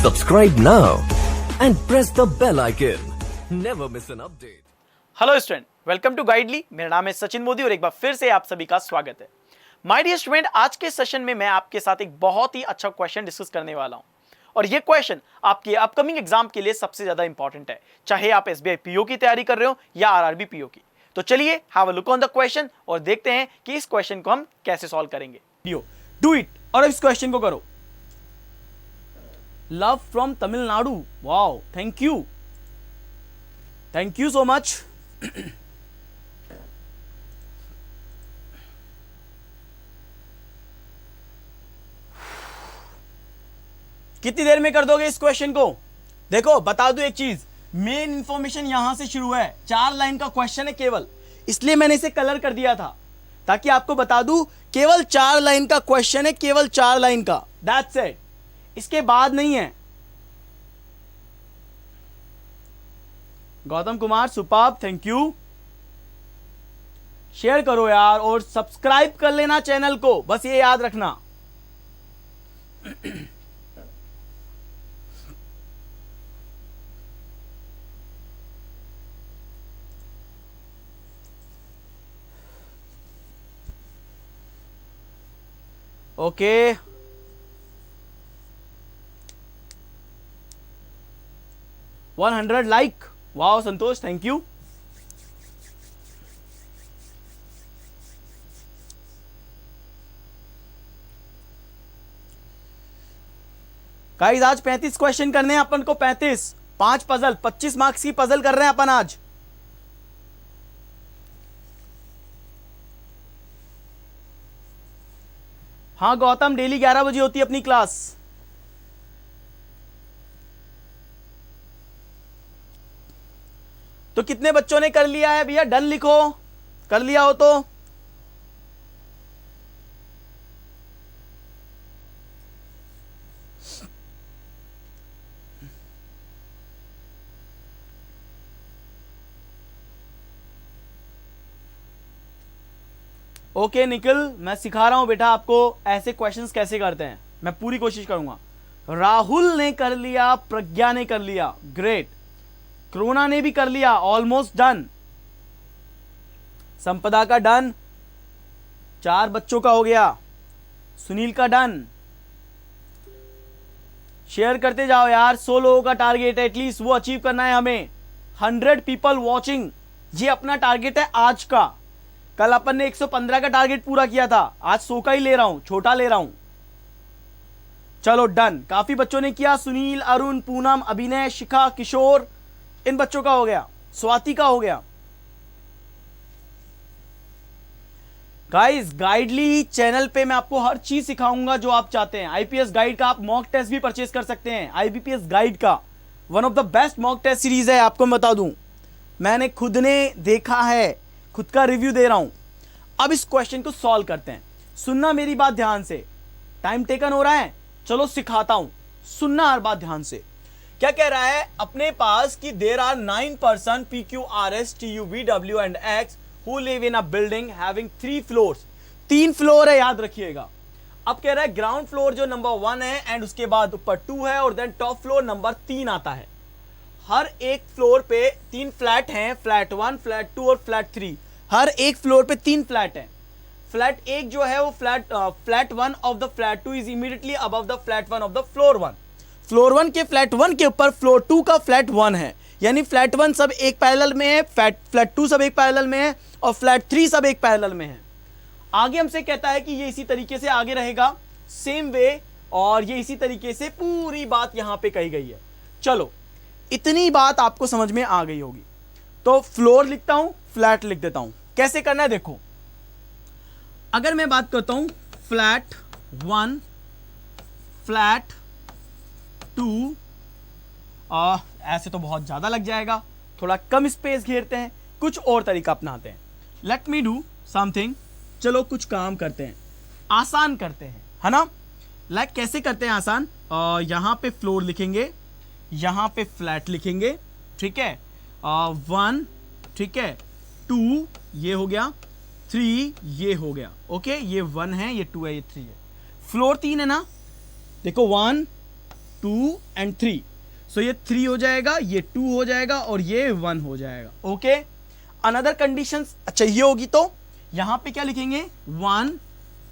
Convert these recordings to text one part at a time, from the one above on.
Subscribe now and press the bell icon. Never miss an update. Hello student, welcome to Guidely. मेरा नाम है सचिन मोदी और एक बार फिर से आप सभी का स्वागत है। माय डियर स्टूडेंट, आज के सेशन में मैं आपके साथ एक बहुत ही अच्छा क्वेश्चन डिस्कस करने वाला हूं और ये क्वेश्चन आपके अपकमिंग एग्जाम के लिए सबसे ज्यादा इंपॉर्टेंट है, चाहे आप एसबीआई पीओ की तैयारी कर रहे हो या आरआरबी पीओ की। तो चलिए have a look on the question और देखते हैं कि इस क्वेश्चन को हम कैसे सॉल्व करेंगे। डू इट और अब इस क्वेश्चन को करो। Love from Tamil Nadu, wow, thank you so much. कितनी देर में कर दोगे इस क्वेश्चन को? देखो बता दूं एक चीज, मेन इंफॉर्मेशन यहां से शुरू है। 4 लाइन का क्वेश्चन है केवल, इसलिए मैंने इसे कलर कर दिया था ताकि आपको बता दूं केवल 4 लाइन का क्वेश्चन है, केवल 4 लाइन का, दैट्स इट, इसके बाद नहीं है। Gautam Kumar, superb, thank you. Share करो यार और सब्सक्राइब कर लेना चैनल को, बस ये याद रखना। Okay, one 100 like, wow Santosh, thank you. Guys आज 35 क्वेश्चन करने हैं अपन को, 35, 5 पजल, 25 मार्क्स की पजल कर रहे हैं अपन आज। हाँ गौतम, डेली 11 बजे होती है अपनी क्लास। तो कितने बच्चों ने कर लिया है भैया? डन लिखो, कर लिया हो तो। ओके निखिल, मैं सिखा रहा हूं बेटा आपको ऐसे क्वेश्चंस कैसे करते हैं, मैं पूरी कोशिश करूंगा। राहुल ने कर लिया, प्रज्ञा ने कर लिया, ग्रेट। करुणा ने भी कर लिया, ऑलमोस्ट डन। संपदा का डन, 4 बच्चों का हो गया। सुनील का डन। शेयर करते जाओ यार, 100 लोगों का टारगेट है एटलीस्ट, वो अचीव करना है हमें। 100 पीपल वॉचिंग, ये अपना टारगेट है आज का। कल अपन ने 115 का टारगेट पूरा किया था, आज 100 का ही ले रहा हूं, छोटा ले रहा हूं। चलो डन, काफी बच्चों ने किया। सुनील, अरुण, पूनम, अभिनय, शिखा, किशोर, इन बच्चों का हो गया। स्वाति का हो गया। गाइस गाइडली चैनल पे मैं आपको हर चीज सिखाऊंगा जो आप चाहते हैं। आईपीएस गाइड का आप मॉक टेस्ट भी परचेस कर सकते हैं। आईबीपीएस गाइड का one of the best mock test series है, आपको मैं बता दूं, मैंने खुद ने देखा है, खुद का रिव्यू दे रहा हूं। अब इस क्वेश्चन को सॉल्व करते हैं। सुनना मेरी बात ध्यान से, टाइम टेकन हो रहा है, चलो सिखाता हूं, सुनना हर बात ध्यान से। क्या कह रहा है अपने पास कि there are 9 person PQRS TUVW and X who live in a building having 3 floors। 3 floor है, याद रखिएगा। अब कह रहा है ग्राउंड फ्लोर जो नंबर 1 है एंड उसके बाद ऊपर 2 है और देन टॉप फ्लोर नंबर 3 आता है। हर एक फ्लोर पे 3 फ्लैट हैं, फ्लैट 1, फ्लैट 2 और फ्लैट 3। हर एक फ्लोर पे 3 फ्लैट हैं। फ्लैट 1 जो है वो flat 1 of the flat 2 is immediately above the flat 1 of the floor 1। Floor 1 के फ्लैट 1 के ऊपर फ्लोर 2 का फ्लैट 1 है, यानी फ्लैट 1 सब एक पैरेलल में है, फ्लैट 2 सब एक पैरेलल में है और फ्लैट 3 सब एक पैरेलल में है। आगे हमसे कहता है कि ये इसी तरीके से आगे रहेगा, सेम वे, और ये इसी तरीके से पूरी बात यहां पे कही गई है। चलो इतनी बात आपको समझ में आ गई होगी, तो फ्लोर लिखता हूं, फ्लैट लिख देता हूं। कैसे करना है देखो, अगर मैं बात करता हूं फ्लैट 1, फ्लैट 2, ऐसे तो बहुत ज्यादा लग जाएगा, थोड़ा कम स्पेस घेरते हैं, कुछ और तरीका अपनाते हैं। लेट मी डू समथिंग, चलो कुछ काम करते हैं, आसान करते हैं, है ना। लाइक कैसे करते हैं आसान, यहां पे फ्लोर लिखेंगे, यहां पे फ्लैट लिखेंगे, ठीक है। 1, ठीक है, 2 ये हो गया, 3 ये हो गया, ओके, ये 1 है, ये 2 है, ये 3 है। फ्लोर 3 है ना, देखो 1 2 एंड 3। सो ये 3 हो जाएगा, ये 2 हो जाएगा और ये 1 हो जाएगा। ओके, अनदर कंडीशन चाहिए होगी तो यहां पे क्या लिखेंगे 1,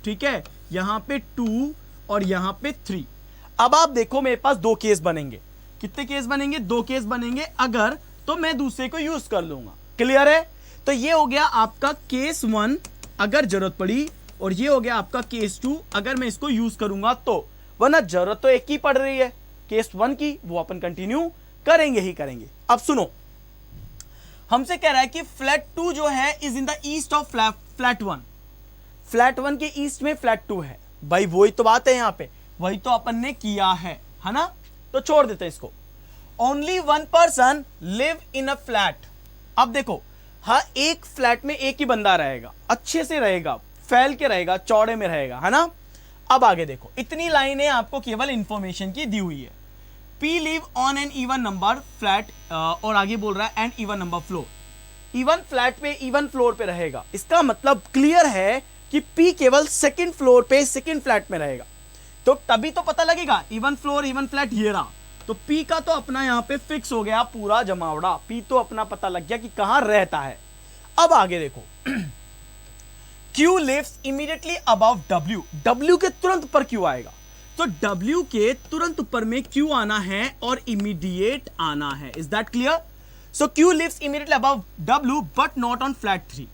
ठीक है, यहां पे 2 और यहां पे 3। अब आप देखो मेरे पास 2 केस बनेंगे। कितने केस बनेंगे? 2 केस बनेंगे। अगर तो मैं दूसरे को यूज कर लूंगा। क्लियर है? तो ये हो गया आपका केस 1 अगर जरूरत पड़ी, और ये हो गया आपका केस 2 अगर मैं इसको यूज करूंगा तो। वरना जरूरत तो एक ही पड़ रही है केस 1 की, वो अपन कंटिन्यू करेंगे ही करेंगे। अब सुनो, हमसे कह रहा है कि फ्लैट 2 जो है is in the east of flat 1। Flat 1 के ईस्ट में फ्लैट 2 है। भाई वही तो बात है, यहां पे वही तो अपन ने किया है ना? तो छोड़ देते हैं इसको। Only 1 person live in a flat. अब देखो, हाँ, एक फ्लैट में एक ही बंदा रहेगा, अच्छे से रहेगा, फैल के रहेगा, चौड़े में रहेगा, है ना? अब आगे देखो, इतनी लाइनें आपको केवल इंफॉर्मेशन की दी हुई है। P live on an even number flat, और आगे बोल रहा है an even number floor. Even flat पे, इवन फ्लोर पे रहेगा। इसका मतलब क्लियर है कि P केवल सेकंड फ्लोर पे, सेकंड फ्लैट में रहेगा। तो तभी तो पता लगेगा इवन फ्लोर, इवन फ्लैट ये रहा। तो P का तो अपना यहां पे फिक्स हो गया पूरा जमावड़ा। P तो अपना पता लग गया कि कहां रहता है। अब आगे देखो, Q lives immediately above W। W के तुरंत ऊपर Q आएगा, तो W के तुरंत ऊपर में Q आना है और इमीडिएट आना है। Is that clear? So Q lives immediately above W but not on flat 3।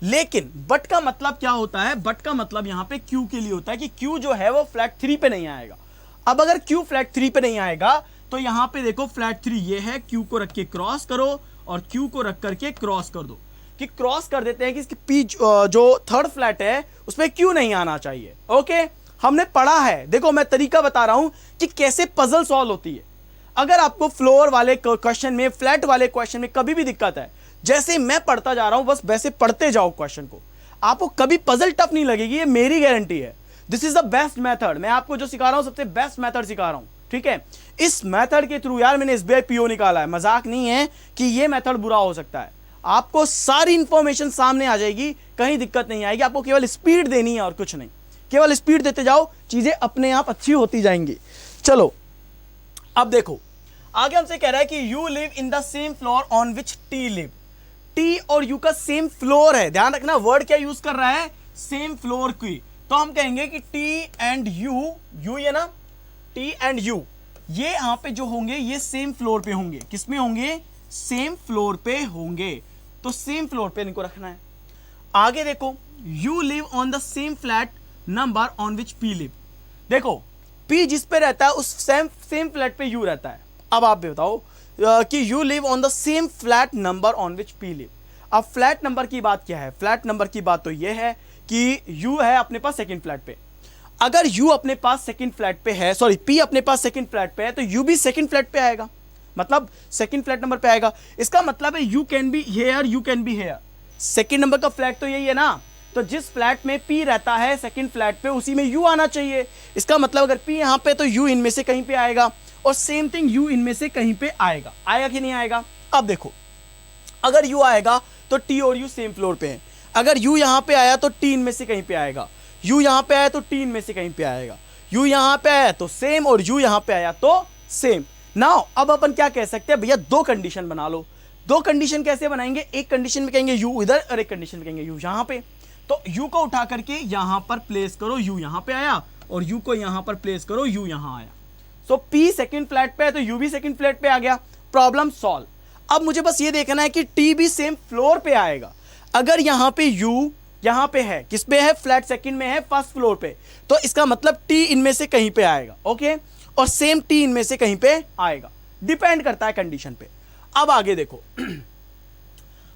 लेकिन बट का मतलब क्या होता है? बट का मतलब यहां पे Q के लिए होता है कि Q जो है वो फ्लैट 3 पे नहीं आएगा। अब अगर Q फ्लैट 3 पे नहीं आएगा तो यहां पे देखो फ्लैट 3 ये है, Q को रख के क्रॉस करो और Q को रख करके क्रॉस कर दो। कि क्रॉस कर देते हैं कि इसकी P जो थर्ड फ्लैट है उसमें Q नहीं आना चाहिए। ओके, हमने पढ़ा है। देखो मैं तरीका बता रहा हूं कि कैसे पजल सॉल्व होती है। अगर आपको फ्लोर वाले क्वेश्चन में, फ्लैट वाले क्वेश्चन में कभी भी दिक्कत है, जैसे मैं पढ़ता जा रहा हूं बस वैसे पढ़ते जाओ क्वेश्चन को, आपको कभी पजल टफ नहीं लगेगी, ये मेरी गारंटी है। This is the best method. मैं आपको जो सिखा रहा हूं सबसे बेस्ट मेथड सिखा रहा हूं, ठीक है? इस मेथड के थ्रू यार मैंने एसबीआई पीओ निकाला है, मजाक नहीं है कि ये मेथड बुरा हो सकता है। आपको सारी इंफॉर्मेशन सामने आ जाएगी, कहीं दिक्कत नहीं आएगी। आपको केवल स्पीड देनी है और कुछ नहीं, केवल स्पीड देते जाओ, चीजें अपने आप अच्छी होती जाएंगी। चलो अब देखो, आगे हमसे कह रहा है कि you live in the same floor on which T live. T और यू का सेम फ्लोर है, ध्यान रखना वर्ड क्या यूज कर रहा है, सेम फ्लोर की। तो हम कहेंगे कि टी एंड यू, यू ये ना, टी एंड यू ये यहां पे जो होंगे ये सेम फ्लोर पे होंगे। किसमें होंगे? सेम फ्लोर पे होंगे। तो सेम फ्लोर पे इनको रखना है। आगे देखो, you live on the same flat number on which P live. देखो P जिस पे रहता है उस सेम फ्लैट पे यू रहता है। अब आप बताओ कि you live on the same flat number on which P live. अब फ्लैट नंबर की बात क्या है? फ्लैट नंबर की बात तो ये है कि यू है अपने पास सेकंड फ्लैट पे। अगर यू अपने पास सेकंड फ्लैट पे है, सॉरी P अपने पास सेकंड फ्लैट पे है, तो यू भी सेकंड फ्लैट पे आएगा, मतलब सेकंड फ्लैट नंबर पे आएगा। इसका मतलब है you can be here, you can be here. Second number का फ्लैट तो यही है ना, तो जिस फ्लैट में P रहता है सेकंड फ्लैट पे उसी में यू आना चाहिए। इसका मतलब अगर P यहां पे तो यू इनमें से कहीं पे आएगा, और सेम थिंग यू इनमें से कहीं पे आएगा। आएगा कि नहीं आएगा? अब देखो, अगर यू आएगा तो T और यू सेम फ्लोर पे हैं। अगर यू यहां पे आया तो T इनमें से कहीं पे आएगा, यू यहां पे आया तो T इनमें से कहीं पे आएगा, यू यहां पे आया तो सेम, और यू यहां पे आया तो सेम। नाउ अब अपन क्या कह सकते हैं भैया, दो कंडीशन बना लो। दो कंडीशन कैसे बनाएंगे? एक कंडीशन में कहेंगे यू इधर और एक कंडीशन में कहेंगे यू यहां पे। तो यू को उठा करके यहां पर प्लेस करो, यू यहां पे आया, और यू को यहां पर प्लेस करो, यू यहां आया। सो P सेकंड फ्लैट पे है तो यू भी सेकंड फ्लैट पे आ गया। Problem solve. अब मुझे बस ये देखना है कि T भी सेम फ्लोर पे आएगा। अगर यहां पे यू यहां पे है, किस पे है? फ्लैट सेकंड में है, फर्स्ट फ्लोर पे, तो इसका मतलब T इनमें से कहीं पे आएगा। ओके, और सेम T इनमें से कहीं पे आएगा, डिपेंड करता है कंडीशन पे। अब आगे देखो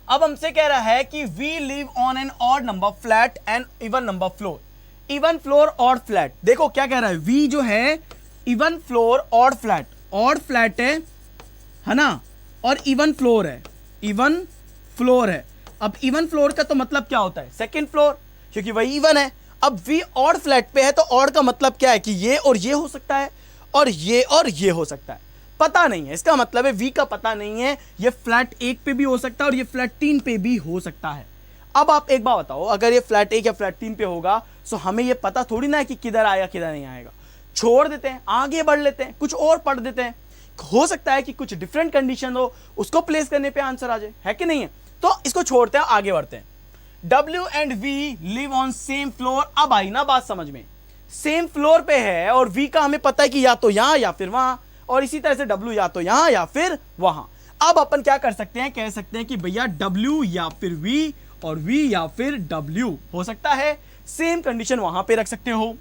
अब हमसे कह रहा है कि V live on an odd number flat and even number floor. Even floor odd flat. देखो क्या कह रहा है, वी जो है even floor odd flat, odd flat है ना, और इवन फ्लोर है, इवन फ्लोर है। अब इवन फ्लोर का तो मतलब क्या होता है? सेकंड फ्लोर, क्योंकि वही इवन है। अब वी ऑड फ्लैट पे है तो ऑड का मतलब क्या है कि ये और ये हो सकता है, और ये हो सकता है। पता नहीं है, इसका मतलब है वी का पता नहीं है, ये फ्लैट 1 पे भी हो सकता है और ये फ्लैट 3 पे भी हो सकता है। अब आप एक बात बताओ, अगर ये फ्लैट 1 या फ्लैट 3 पे होगा तो हमें ये पता थोड़ी ना है कि किधर आएगा किधर नहीं आएगा। छोड़ देते हैं, आगे बढ़ लेते हैं, कुछ और पढ़ देते हैं, हो सकता है कि कुछ डिफरेंट कंडीशन हो, उसको प्लेस करने पे आंसर आ जाए, है कि नहीं है? तो इसको छोड़ते हैं, आगे बढ़ते हैं। W and V live on same floor. अब आई ना बात समझ में, सेम फ्लोर पे है और V का हमें पता है कि या तो यहां या फिर वहां, और इसी तरह से W या तो यहां या फिर वहां। अब अपन क्या कर सकते हैं, कह सकते हैं कि भैया W या फिर V और V या फिर W हो सकता है, सेम कंडीशन वहां पे रख सकते हो,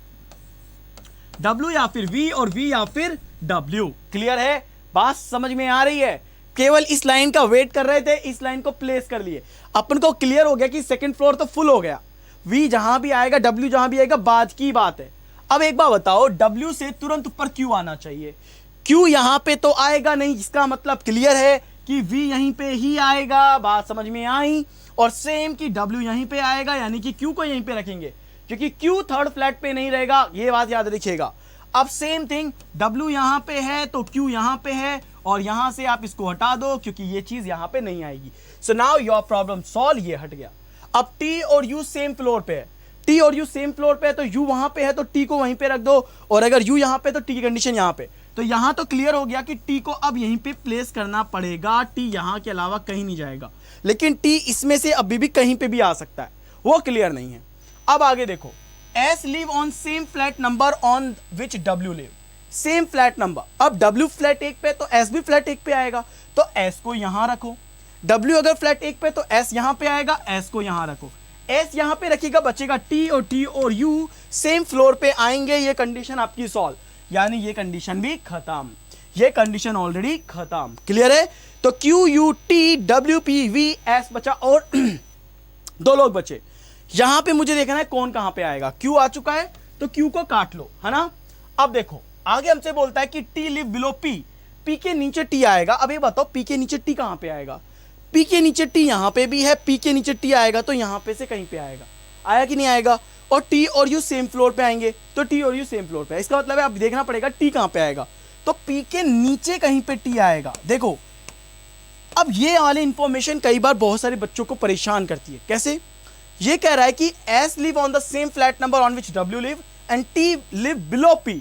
W या फिर V और V या फिर W। क्लियर है? बात समझ में आ रही है? केवल इस लाइन का वेट कर रहे थे, इस लाइन को प्लेस कर लिए, अपन को क्लियर हो गया कि सेकंड फ्लोर तो फुल हो गया, V जहां भी आएगा, W जहां भी आएगा, बाद की बात है। अब एक बात बताओ, W से तुरंत ऊपर Q आना चाहिए, Q यहां पे तो आएगा नहीं, इसका मतलब क्लियर है कि V यहीं पे ही आएगा। बात समझ में आई? और सेम कि W यहीं पे आएगा, यानी कि Q को यहीं पे रखेंगे, क्योंकि Q थर्ड फ्लैट पे नहीं रहेगा, ये बात याद रखिएगा। अब सेम थिंग, W यहां पे है तो Q यहां पे है, और यहां से आप इसको हटा दो क्योंकि ये चीज यहां पे नहीं आएगी। So now your problem solve, ये हट गया। अब T और U सेम फ्लोर पे है, T और U सेम फ्लोर पे है तो U वहां पे है तो T को वहीं पे रख दो, और अगर U यहां पे तो T की कंडीशन यहां पे, तो यहां तो क्लियर हो गया कि T को अब यहीं पे प्लेस करना पड़ेगा, T यहां के अलावा कहीं नहीं जाएगा, लेकिन T इसमें से अभी भी कहीं पे भी आ सकता है, वो क्लियर नहीं है। अब आगे देखो, S live on same flat number on which W live, same flat number. अब W फ्लैट 1 पे तो S भी फ्लैट 1 पे आएगा, तो S को यहां रखो। W अगर फ्लैट 1 पे तो S यहां पे आएगा, S को यहां रखो, S यहां पे रखिएगा, बचेगा T, और T और U सेम फ्लोर पे आएंगे। ये कंडीशन आपकी सॉल्व, यानी ये कंडीशन भी खत्म, ये कंडीशन ऑलरेडी खत्म। क्लियर है? तो Q U T W P V S बचा, और दो लोग बचे। यहां पे मुझे देखना है कौन कहां पे आएगा। Q आ चुका है तो Q को काट लो, है ना? अब देखो आगे हमसे बोलता है कि T live below P, P के नीचे T आएगा। अब ये बताओ P के नीचे T कहां पे आएगा? P के नीचे T यहां पे भी है, P के नीचे T आएगा तो यहां पे से कहीं पे आएगा, आया कि नहीं आएगा? और T और U सेम फ्लोर पे आएंगे, तो T और U सेम फ्लोर पे है, इसका मतलब है अब देखना पड़ेगा T कहां पे आएगा, तो P के नीचे कहीं पे T आएगा। देखो अब ये वाली इंफॉर्मेशन कई बार बहुत सारे बच्चों को परेशान करती है। कैसे? ये कह रहा है कि S live on the same flat number on which W live and T live below P।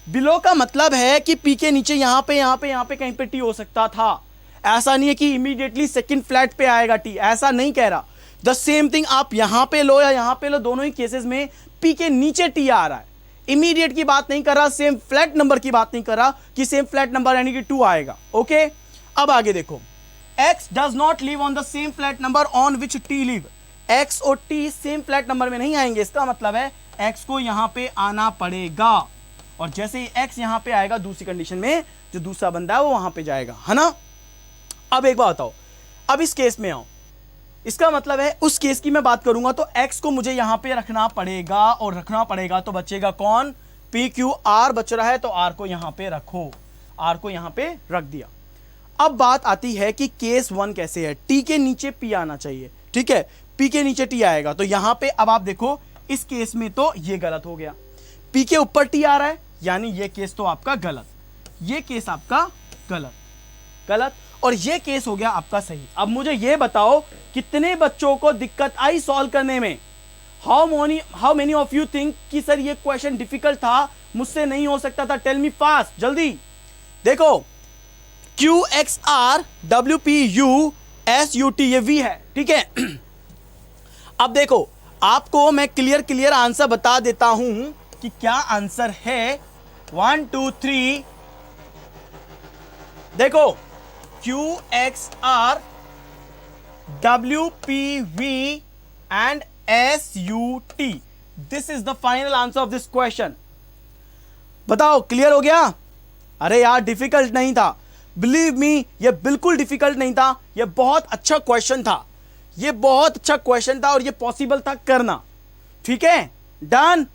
Below का मतलब है कि P के नीचे यहां पे कहीं पे T हो सकता था, ऐसा नहीं है कि इमीडिएटली सेकंड फ्लैट पे आएगा T, ऐसा नहीं कह रहा। द सेम थिंग आप यहां पे लो या यहां पे लो, दोनों ही केसेस में P के नीचे T आ रहा है। इमीडिएट की बात नहीं कर रहा, सेम फ्लैट नंबर की बात नहीं कर रहा कि सेम फ्लैट नंबर यानी कि 2 आएगा। ओके, अब आगे देखो, X does not live on the same flat number on which T live. X और T सेम फ्लैट नंबर में नहीं आएंगे, इसका मतलब है X को यहां पे आना पड़ेगा, और जैसे ही X यहां पे आएगा दूसरी कंडीशन में जो दूसरा बंदा है वो वहां पे जाएगा, है ना? अब एक बात बताओ, अब इस केस में आओ, इसका मतलब है उस केस की मैं बात करूंगा तो X को मुझे यहां पे रखना पड़ेगा, और रखना पड़ेगा तो बचेगा कौन? P Q R बच रहा है तो R को यहां पे रखो, R को यहां पे रख दिया। अब बात आती है कि केस 1 कैसे है, T के नीचे P आना चाहिए, ठीक है? P के नीचे T आएगा तो यहां पे अब आप देखो इस केस में तो ये गलत हो गया, P के ऊपर T आ रहा है, यानी ये केस तो आपका गलत, ये केस आपका गलत, और ये केस हो गया आपका सही। अब मुझे ये बताओ कितने बच्चों को दिक्कत आई सॉल्व करने में? How many of you think कि सर ये क्वेश्चन डिफिकल्ट था, मुझसे नहीं हो सकता था? टेल मी फास्ट, जल्दी। देखो Q X R W P U S U T ये V है, ठीक है? अब देखो आपको मैं क्लियर आंसर बता देता हूं कि क्या आंसर है। 1 2 3, देखो Q X R W P V and S U T, this is the final answer of this question. बताओ क्लियर हो गया? अरे यार डिफिकल्ट नहीं था, बिलीव मी ये बिल्कुल डिफिकल्ट नहीं था, ये बहुत अच्छा क्वेश्चन था, ये बहुत अच्छा क्वेश्चन था और ये पॉसिबल था करना, ठीक है? डन।